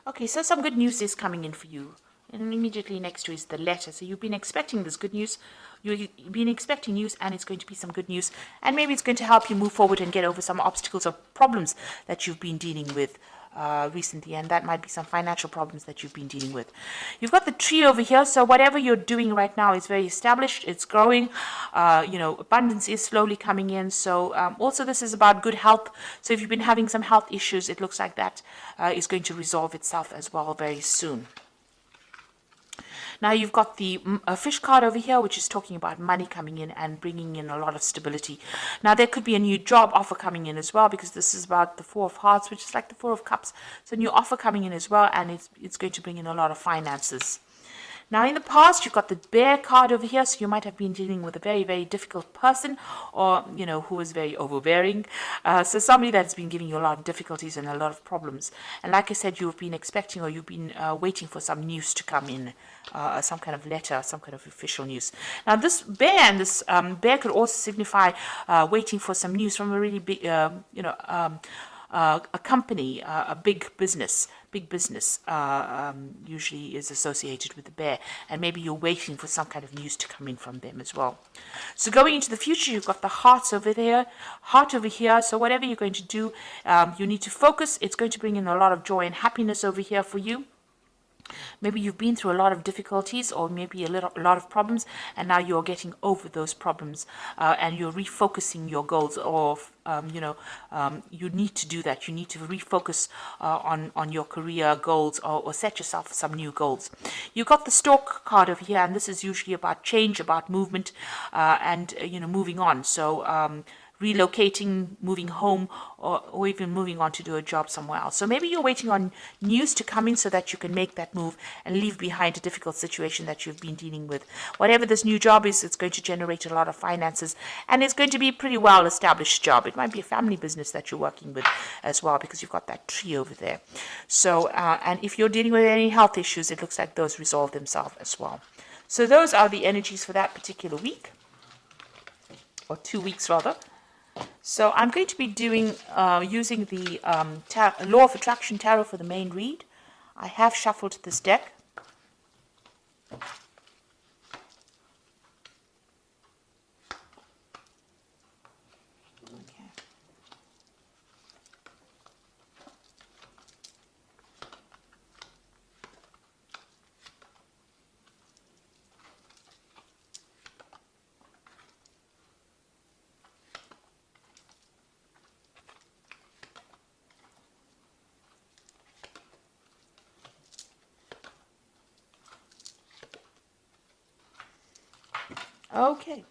Okay, so some good news is coming in for you. And immediately next to is the letter. So you've been expecting this good news. You've been expecting news, and it's going to be some good news. And maybe it's going to help you move forward and get over some obstacles or problems that you've been dealing with recently. And that might be some financial problems that you've been dealing with. You've got the tree over here. So whatever you're doing right now is very established. It's growing. Abundance is slowly coming in. So also this is about good health. So if you've been having some health issues, it looks like that is going to resolve itself as well very soon. Now you've got the fish card over here, which is talking about money coming in and bringing in a lot of stability. Now there could be a new job offer coming in as well, because this is about the Four of Hearts, which is like the Four of Cups. So a new offer coming in as well, and it's going to bring in a lot of finances. Now, in the past, you've got the bear card over here, so you might have been dealing with a very, very difficult person, or, who was very overbearing. So somebody that's been giving you a lot of difficulties and a lot of problems. And like I said, you've been expecting, or you've been waiting for some news to come in, some kind of letter, some kind of official news. Now, this bear and this bear could also signify waiting for some news from a really big, a company, a big business usually is associated with the bear, and maybe you're waiting for some kind of news to come in from them as well. So going into the future, you've got the heart over here. So whatever you're going to do, you need to focus. It's going to bring in a lot of joy and happiness over here for you. Maybe you've been through a lot of difficulties, or maybe a lot of problems, and now you're getting over those problems, and you're refocusing your goals. Or you need to do that. You need to refocus on your career goals, or set yourself some new goals. You got the Stork card over here, and this is usually about change, about movement, and moving on. So relocating, moving home, or even moving on to do a job somewhere else. So maybe you're waiting on news to come in so that you can make that move and leave behind a difficult situation that you've been dealing with. Whatever this new job is, it's going to generate a lot of finances, and it's going to be a pretty well-established job. It might be a family business that you're working with as well, because you've got that tree over there. So, and if you're dealing with any health issues, it looks like those resolve themselves as well. So those are the energies for that particular week, or 2 weeks rather. So I'm going to be doing using the Law of Attraction Tarot for the main read. I have shuffled this deck. Okay,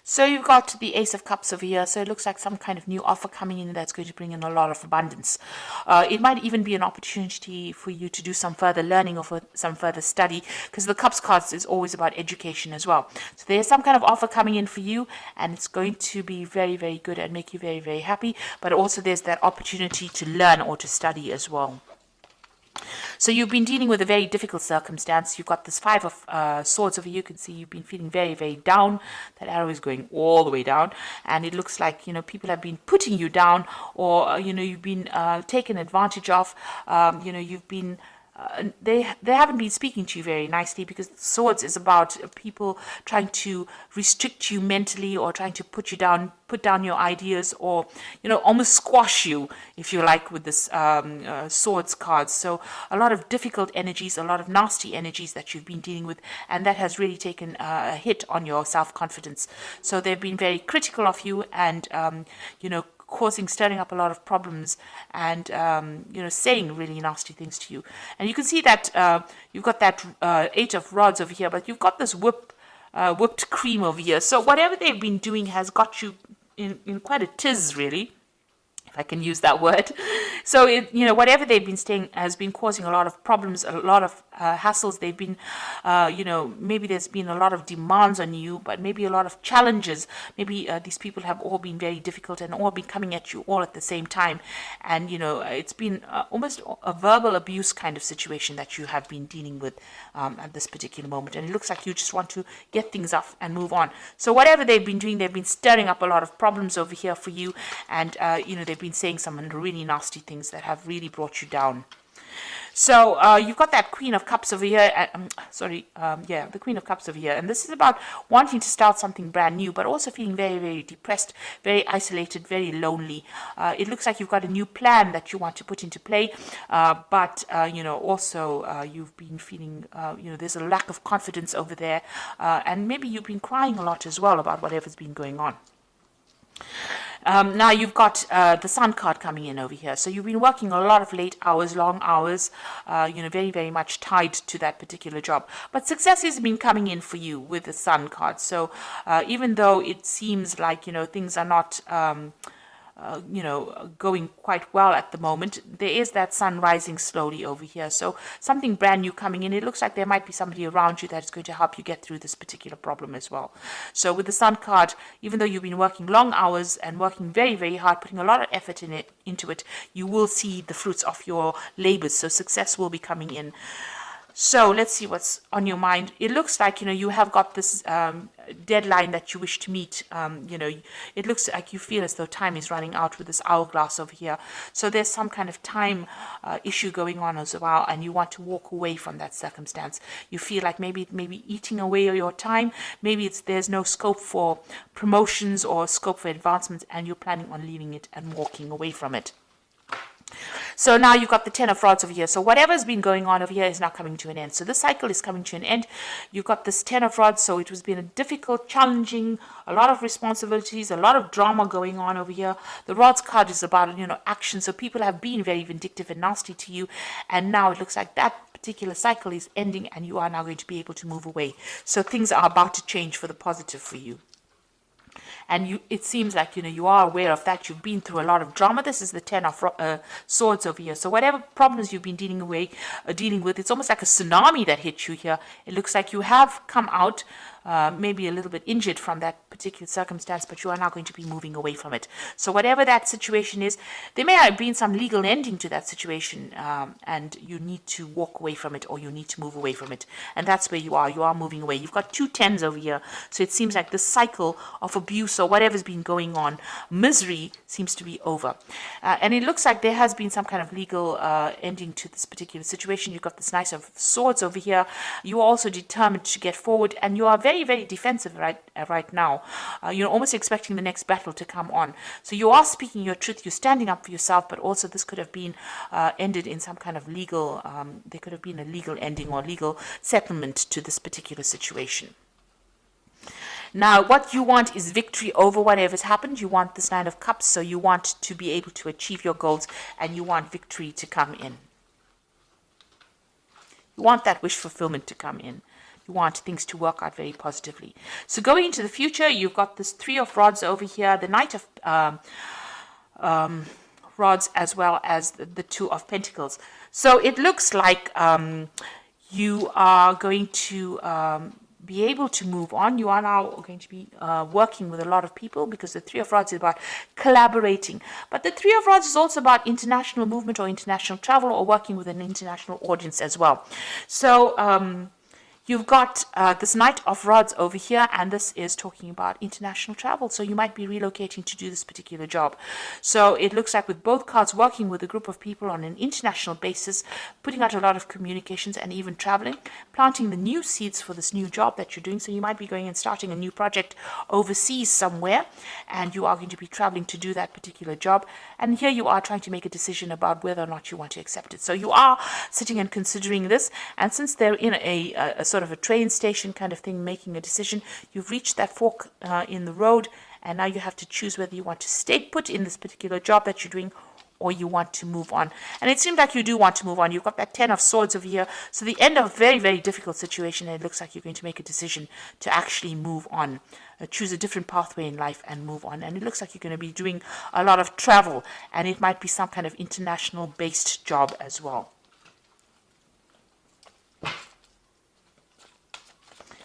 so you've got the Ace of Cups over here. So it looks like some kind of new offer coming in that's going to bring in a lot of abundance. It might even be an opportunity for you to do some further learning or for some further study, because the Cups cards is always about education as well. So there's some kind of offer coming in for you, and it's going to be very, very good and make you very, very happy. But also there's that opportunity to learn or to study as well. So you've been dealing with a very difficult circumstance. You've got this Five of Swords over here. You can see you've been feeling very, very down. That arrow is going all the way down. And it looks like, people have been putting you down, or, you've been taken advantage of. You've been... they haven't been speaking to you very nicely, because Swords is about people trying to restrict you mentally, or trying to put down your ideas, or almost squash you, if you like, with this Swords card. So a lot of difficult energies, a lot of nasty energies that you've been dealing with, and that has really taken a hit on your self-confidence. So they've been very critical of you, and stirring up a lot of problems, and saying really nasty things to you. And you can see that you've got that Eight of Rods over here, but you've got this whipped cream over here. So whatever they've been doing has got you in quite a tiz, really, if I can use that word. So whatever they've been saying has been causing a lot of problems, a lot of hassles. They've been, maybe there's been a lot of demands on you, but maybe a lot of challenges. Maybe these people have all been very difficult and all been coming at you all at the same time. And, it's been almost a verbal abuse kind of situation that you have been dealing with at this particular moment. And it looks like you just want to get things off and move on. So whatever they've been doing, they've been stirring up a lot of problems over here for you. And, they've been saying some really nasty things that have really brought you down. So you've got that Queen of Cups over here. The Queen of Cups over here. And this is about wanting to start something brand new, but also feeling very, very depressed, very isolated, very lonely. It looks like you've got a new plan that you want to put into play, but also you've been feeling, there's a lack of confidence over there, and maybe you've been crying a lot as well about whatever's been going on. Now you've got the Sun card coming in over here. So you've been working a lot of late hours, long hours, very, very much tied to that particular job. But success has been coming in for you with the Sun card. So even though it seems like, things are not going quite well at the moment, there is that sun rising slowly over here. So something brand new coming in. It looks like there might be somebody around you that is going to help you get through this particular problem as well. So with the Sun card, even though you've been working long hours and working very, very hard, putting a lot of effort into it, you will see the fruits of your labors. So success will be coming in. So let's see what's on your mind. It looks like, you have got this deadline that you wish to meet. It looks like you feel as though time is running out with this hourglass over here. So there's some kind of time issue going on as well, and you want to walk away from that circumstance. You feel like maybe eating away your time. Maybe there's no scope for promotions or scope for advancements, and you're planning on leaving it and walking away from it. So now you've got the Ten of Rods over here. So whatever's been going on over here is now coming to an end. So this cycle is coming to an end. You've got this Ten of Rods. So it has been a difficult, challenging, a lot of responsibilities, a lot of drama going on over here. The Rods card is about, action. So people have been very vindictive and nasty to you. And now it looks like that particular cycle is ending and you are now going to be able to move away. So things are about to change for the positive for you. And it seems like, you are aware of that. You've been through a lot of drama. This is the Ten of Swords over here. So whatever problems you've been dealing with, it's almost like a tsunami that hit you here. It looks like you have come out maybe a little bit injured from that particular circumstance, but you are now going to be moving away from it. So whatever that situation is, there may have been some legal ending to that situation, and you need to walk away from it, or you need to move away from it. And that's where you are. You are moving away. You've got 2 tens over here. So it seems like the cycle of abuse or whatever's been going on, misery, seems to be over. And it looks like there has been some kind of legal ending to this particular situation. You've got this Knight of Swords over here. You are also determined to get forward, and you are very, very defensive right now. You're almost expecting the next battle to come on. So you are speaking your truth. You're standing up for yourself, but also this could have been ended in some kind of legal, there could have been a legal ending or legal settlement to this particular situation. Now, what you want is victory over whatever's happened. You want this Nine of Cups, so you want to be able to achieve your goals, and you want victory to come in. You want that wish fulfillment to come in. You want things to work out very positively. So going into the future, you've got this Three of Rods over here, the Knight of Rods, as well as the Two of Pentacles. So it looks like you are going to be able to move on. You are now going to be working with a lot of people, because the Three of Rods is about collaborating. But the Three of Rods is also about international movement or international travel, or working with an international audience as well. So you've got this Knight of Rods over here, and this is talking about international travel. So you might be relocating to do this particular job. So it looks like with both cards, working with a group of people on an international basis, putting out a lot of communications and even traveling, planting the new seeds for this new job that you're doing. So you might be going and starting a new project overseas somewhere, and you are going to be traveling to do that particular job. And here you are trying to make a decision about whether or not you want to accept it. So you are sitting and considering this, and since they're in a sort of a train station kind of thing, making a decision, you've reached that fork in the road, and now you have to choose whether you want to stay put in this particular job that you're doing, or you want to move on. And it seems like you do want to move on. You've got that Ten of Swords over here. So the end of a very, very difficult situation, and it looks like you're going to make a decision to actually move on, choose a different pathway in life and move on. And it looks like you're going to be doing a lot of travel, and it might be some kind of international based job as well.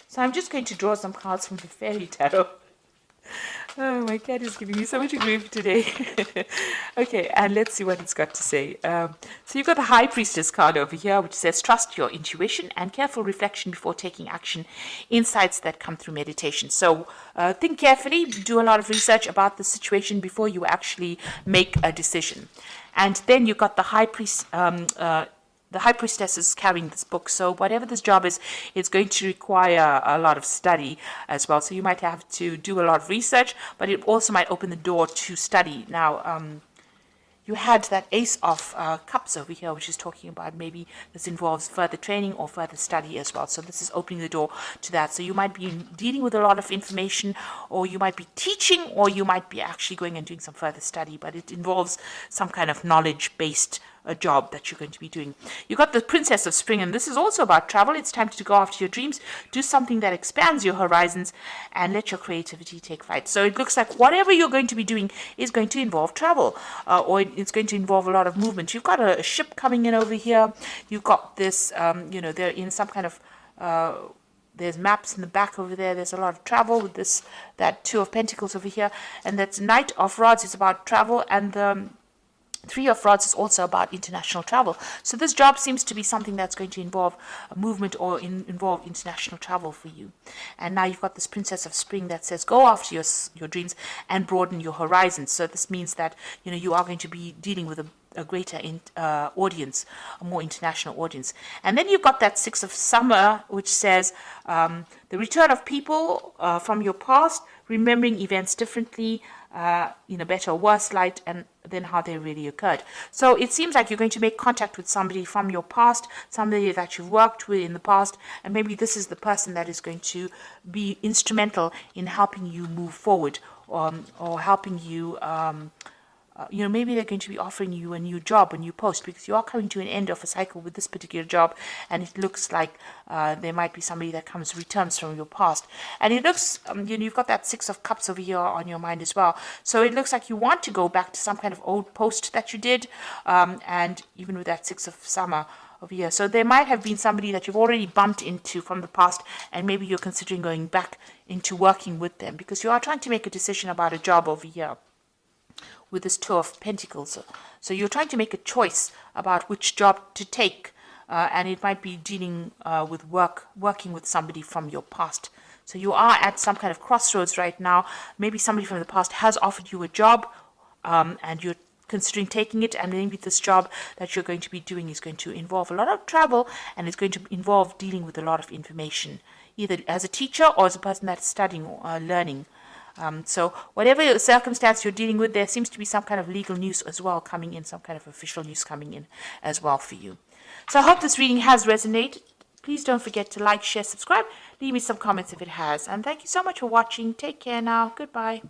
So I'm just going to draw some cards from the Fairy Tarot. Oh, my cat is giving me so much grief today. Okay, and let's see what it's got to say. So you've got the High Priestess card over here, which says, trust your intuition and careful reflection before taking action. Insights that come through meditation. So think carefully, do a lot of research about the situation before you actually make a decision. And then you've got the High Priest the high priestess is carrying this book, so whatever this job is, it's going to require a lot of study as well. So you might have to do a lot of research, but it also might open the door to study. Now, you had that Ace of Cups over here, which is talking about maybe this involves further training or further study as well. So this is opening the door to that. So you might be dealing with a lot of information, or you might be teaching, or you might be actually going and doing some further study, but it involves some kind of knowledge-based job that you're going to be doing. You got the Princess of Spring, and this is also about travel. It's time to go after your dreams, do something that expands your horizons, and let your creativity take flight. So it looks like whatever you're going to be doing is going to involve travel, or it's going to involve a lot of movement. You've got a ship coming in over here. You've got this, they're in some kind of there's maps in the back over there. There's a lot of travel with that Two of Pentacles over here, and that's Knight of Rods is about travel, and the Three of Rods is also about international travel. So this job seems to be something that's going to involve a movement or involve international travel for you. And now you've got this Princess of Spring that says go after your dreams and broaden your horizons. So this means that you are going to be dealing with a greater audience, a more international audience. And then you've got that Six of Summer, which says the return of people from your past, remembering events differently, in a better or worse light, and then how they really occurred. So it seems like you're going to make contact with somebody from your past, somebody that you've worked with in the past, and maybe this is the person that is going to be instrumental in helping you move forward, or helping you maybe they're going to be offering you a new job, a new post, because you are coming to an end of a cycle with this particular job, and it looks like there might be somebody that returns from your past. And it looks, you've got that Six of Cups over here on your mind as well. So it looks like you want to go back to some kind of old post that you did, and even with that Six of Summer over here. So there might have been somebody that you've already bumped into from the past, and maybe you're considering going back into working with them, because you are trying to make a decision about a job over here with this Two of Pentacles. So you're trying to make a choice about which job to take, and it might be dealing with working with somebody from your past. So you are at some kind of crossroads right now. Maybe somebody from the past has offered you a job, and you're considering taking it, and maybe this job that you're going to be doing is going to involve a lot of travel, and it's going to involve dealing with a lot of information, either as a teacher or as a person that's studying or learning. So whatever circumstance you're dealing with, there seems to be some kind of legal news as well coming in, some kind of official news coming in as well for you. So I hope this reading has resonated. Please don't forget to like, share, subscribe. Leave me some comments if it has. And thank you so much for watching. Take care now. Goodbye.